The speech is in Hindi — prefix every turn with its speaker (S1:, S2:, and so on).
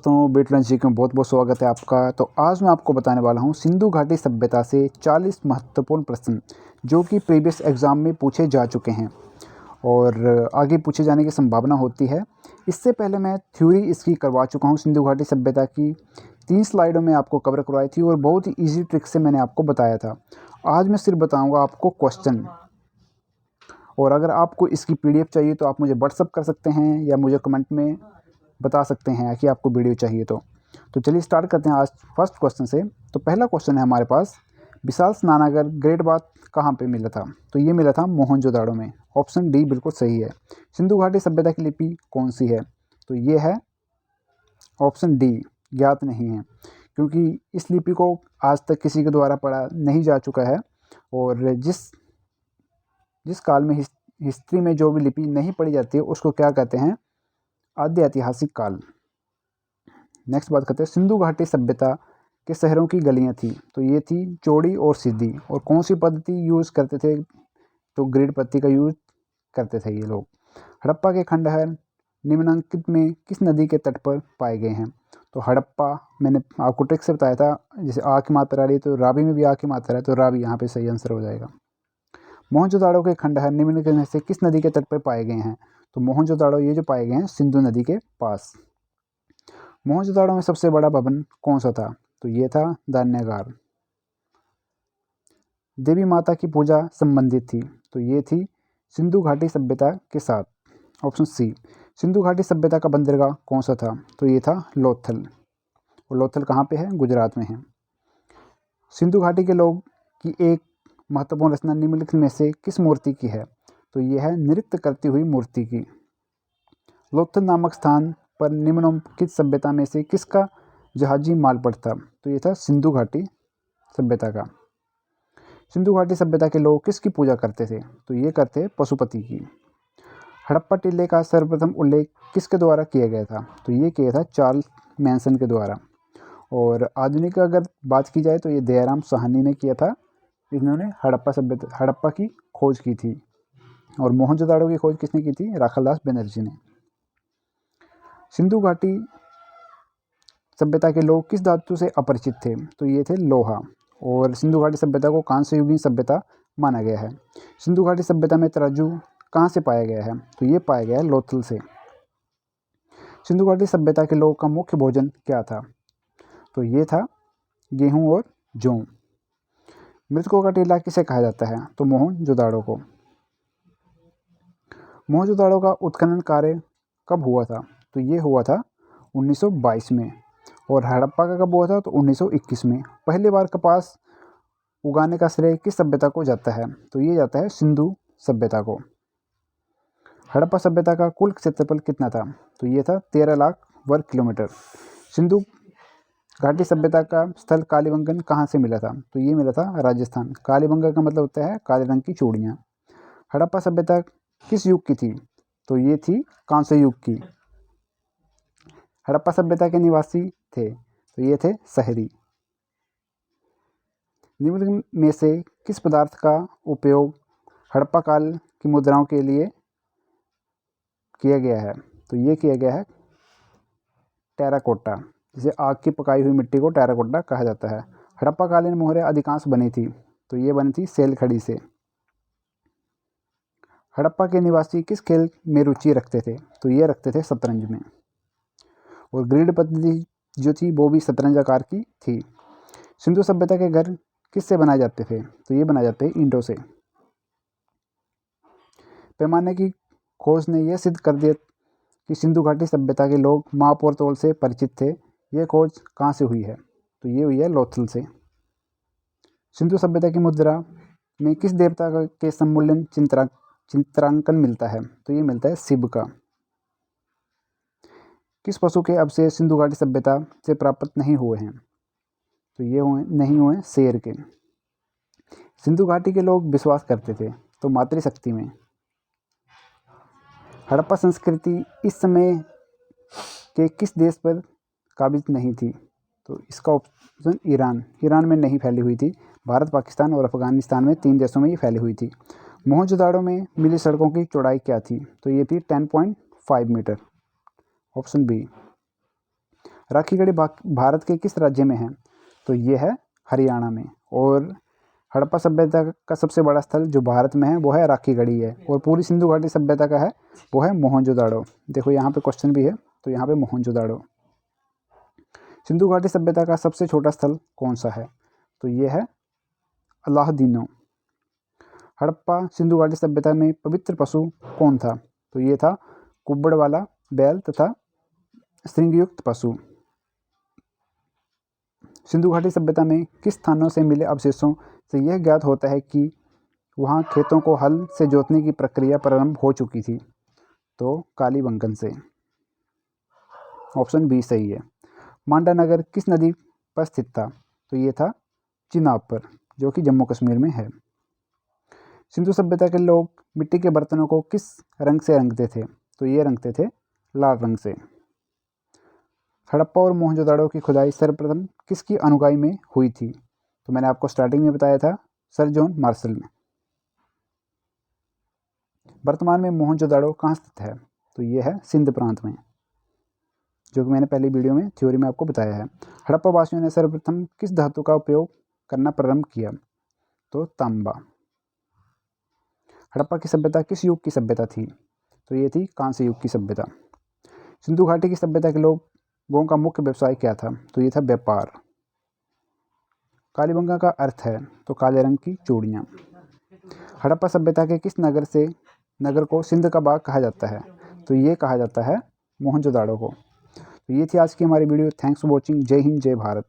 S1: दोस्तों, बीट लंच जी में बहुत बहुत स्वागत है आपका। तो आज मैं आपको बताने वाला हूँ सिंधु घाटी सभ्यता से 40 महत्वपूर्ण प्रश्न जो कि प्रीवियस एग्ज़ाम में पूछे जा चुके हैं और आगे पूछे जाने की संभावना होती है। इससे पहले मैं थ्योरी इसकी करवा चुका हूँ सिंधु घाटी सभ्यता की, 3 स्लाइडों में आपको कवर करवाई थी और बहुत ही ईजी ट्रिक से मैंने आपको बताया था। आज मैं सिर्फ बताऊँगा आपको क्वेश्चन, और अगर आपको इसकी PDF चाहिए तो आप मुझे व्हाट्सअप कर सकते हैं या मुझे कमेंट में बता सकते हैं कि आपको वीडियो चाहिए तो चलिए स्टार्ट करते हैं आज फर्स्ट क्वेश्चन से। तो पहला क्वेश्चन है हमारे पास, विशाल स्नानागार ग्रेट बाथ कहाँ पे मिला था? तो ये मिला था मोहनजोदाड़ो में। ऑप्शन डी बिल्कुल सही है। सिंधु घाटी सभ्यता की लिपि कौन सी है? तो ये है ऑप्शन डी, ज्ञात नहीं है, क्योंकि इस लिपि को आज तक किसी के द्वारा पढ़ा नहीं जा चुका है। और जिस काल में हिस्ट्री में जो भी लिपि नहीं पढ़ी जाती है उसको क्या कहते हैं? आद्य ऐतिहासिक काल। नेक्स्ट बात करते हैं, सिंधु घाटी सभ्यता के शहरों की गलियां थी। तो ये थी चौड़ी और सीधी। और कौन सी पद्धति यूज़ करते थे? तो ग्रिड पद्धति का यूज करते थे ये लोग। हड़प्पा के खंडहर निम्नलिखित में किस नदी के तट पर पाए गए हैं? तो हड़प्पा, मैंने आपको ट्रिक से बताया था, जैसे आ की मात्रा आ रही है तो रावी में भी आ की मात्रा है, तो रावी यहाँ पे सही आंसर हो जाएगा। मोहनजोदाड़ो के खंडहर निम्नलिखित में से किस नदी के तट पर पाए गए हैं? तो मोहनजोदाड़ो ये जो पाए गए हैं सिंधु नदी के पास। मोहनजोदाड़ो में सबसे बड़ा भवन कौन सा था? तो ये था धान्यागार। देवी माता की पूजा संबंधित थी। तो ये थी सिंधु घाटी सभ्यता के साथ। Option C. सिंधु घाटी सभ्यता का बंदरगाह कौन सा था? तो ये था लोथल। और लोथल कहाँ पे है? गुजरात में है। सिंधु घाटी के लोग की एक महत्वपूर्ण रचना निम्नलिखित में से किस मूर्ति की है? तो ये है नृत्य करती हुई मूर्ति की। लोथल नामक स्थान पर निम्नलिखित सभ्यता में से किसका जहाजी माल पड़ता? तो ये था सिंधु घाटी सभ्यता का। सिंधु घाटी सभ्यता के लोग किसकी पूजा करते थे? तो ये करते पशुपति की। हड़प्पा टीले का सर्वप्रथम उल्लेख किसके द्वारा किया गया था? तो ये किया था चार्ल्स मैनसन के द्वारा। और आधुनिक अगर बात की जाए तो ये दयाराम साहनी ने किया था। इन्होंने हड़प्पा की खोज की थी। और मोहनजोदाड़ो की खोज किसने की थी? राखालदास बनर्जी ने। सिंधु घाटी सभ्यता के लोग किस धातु से अपरिचित थे? तो ये थे लोहा। और सिंधु घाटी सभ्यता को कांस्य युगीन सभ्यता माना गया है। सिंधु घाटी सभ्यता में तराजू कहाँ से पाया गया है? तो ये पाया गया है लोथल से। सिंधु घाटी सभ्यता के लोग का मुख्य भोजन क्या था? तो ये था गेहूं और जौ। मृतकों का टीला किसे कहा जाता है? तो मोहनजोदाड़ो को। मोहनजोदाड़ो का उत्खनन कार्य कब हुआ था? तो ये हुआ था 1922 में। और हड़प्पा का कब हुआ था? तो 1921 में। पहली बार कपास उगाने का श्रेय किस सभ्यता को जाता है? तो ये जाता है सिंधु सभ्यता को। हड़प्पा सभ्यता का कुल क्षेत्रफल कितना था? तो ये था 13 लाख वर्ग किलोमीटर। सिंधु घाटी सभ्यता का स्थल कालीबंगन कहाँ से मिला था? तो ये मिला था राजस्थान। कालीबंगन का मतलब होता है काले रंग की चूड़ियाँ। हड़प्पा सभ्यता किस युग की थी? तो ये थी कांस्य युग की। हड़प्पा सभ्यता के निवासी थे। तो ये थे शहरी। निम्न में से किस पदार्थ का उपयोग हड़प्पा काल की मुद्राओं के लिए किया गया है? तो ये किया गया है टेराकोटा। जिसे आग की पकाई हुई मिट्टी को टेराकोटा कहा जाता है। हड़प्पा कालीन मोहरें अधिकांश बनी थी। तो ये बनी थी सेल खड़ी से। हड़प्पा के निवासी किस खेल में रुचि रखते थे? तो ये रखते थे शतरंज में। और ग्रिड पद्धति जो थी वो भी शतरंज आकार की थी। सिंधु सभ्यता के घर किससे बनाए जाते थे? तो ये बनाए जाते हैं ईंटों से। पैमाने की खोज ने यह सिद्ध कर दिया कि सिंधु घाटी सभ्यता के लोग माप और तौल से परिचित थे। यह खोज कहाँ से हुई है? तो ये हुई है लोथल से। सिंधु सभ्यता की मुद्रा में किस देवता के सम्मूल्यन चित्रांकन मिलता है? तो ये मिलता है शिव का। किस पशु के अवशेष सिंधु घाटी सभ्यता से प्राप्त नहीं हुए हैं? तो ये नहीं हुए शेर के। सिंधु घाटी के लोग विश्वास करते थे तो मातृशक्ति में। हड़प्पा संस्कृति इस समय के किस देश पर काबिज नहीं थी? तो इसका ऑप्शन ईरान में नहीं फैली हुई थी। भारत, पाकिस्तान और अफगानिस्तान में 3 देशों में ये फैली हुई थी। मोहनजोदाड़ो में मिली सड़कों की चौड़ाई क्या थी? तो ये थी 10.5 मीटर। Option B. राखी गढ़ी भारत के किस राज्य में है? तो ये है हरियाणा में। और हड़प्पा सभ्यता का सबसे बड़ा स्थल जो भारत में है वो है राखी गढ़ी है। और पूरी सिंधु घाटी सभ्यता का है वो है मोहनजोदाड़ो। देखो यहाँ पे क्वेश्चन भी है, तो यहाँ पे मोहनजोदाड़ो। सिंधु घाटी सभ्यता का सबसे छोटा स्थल कौन सा है? तो ये है अलाहदीनो। हड़प्पा सिंधु घाटी सभ्यता में पवित्र पशु कौन था? तो ये था कुब्बड़ वाला बैल तथा श्रृंगयुक्त पशु। सिंधु घाटी सभ्यता में किस स्थानों से मिले अवशेषों से यह ज्ञात होता है कि वहाँ खेतों को हल से जोतने की प्रक्रिया प्रारंभ हो चुकी थी? तो कालीबंगन से। ऑप्शन बी सही है। मांडा नगर किस नदी पर स्थित था? तो ये था चिनाब पर, जो कि जम्मू कश्मीर में है। सिंधु सभ्यता के लोग मिट्टी के बर्तनों को किस रंग से रंगते थे? तो ये रंगते थे लाल रंग से। हड़प्पा और मोहनजोदाड़ो की खुदाई सर्वप्रथम किसकी अनुगाई में हुई थी? तो मैंने आपको स्टार्टिंग में बताया था सर जॉन मार्शल में। वर्तमान में मोहनजोदाड़ो कहाँ स्थित है? तो ये है सिंध प्रांत में, जो कि मैंने पहली वीडियो में थ्योरी में आपको बताया है। हड़प्पा वासियों ने सर्वप्रथम किस धातु का उपयोग करना प्रारंभ किया? तो तांबा। हड़प्पा की सभ्यता किस युग की सभ्यता थी? तो ये थी कांस्य युग की सभ्यता। सिंधु घाटी की सभ्यता के लोगों का मुख्य व्यवसाय क्या था? तो ये था व्यापार। कालीबंगा का अर्थ है? तो काले रंग की चूड़ियाँ। हड़प्पा सभ्यता के किस नगर को सिंध का बाग कहा जाता है? तो ये कहा जाता है मोहनजोदाड़ो को। तो ये थी आज की हमारी वीडियो। Thanks for watching. जय हिंद, जय भारत।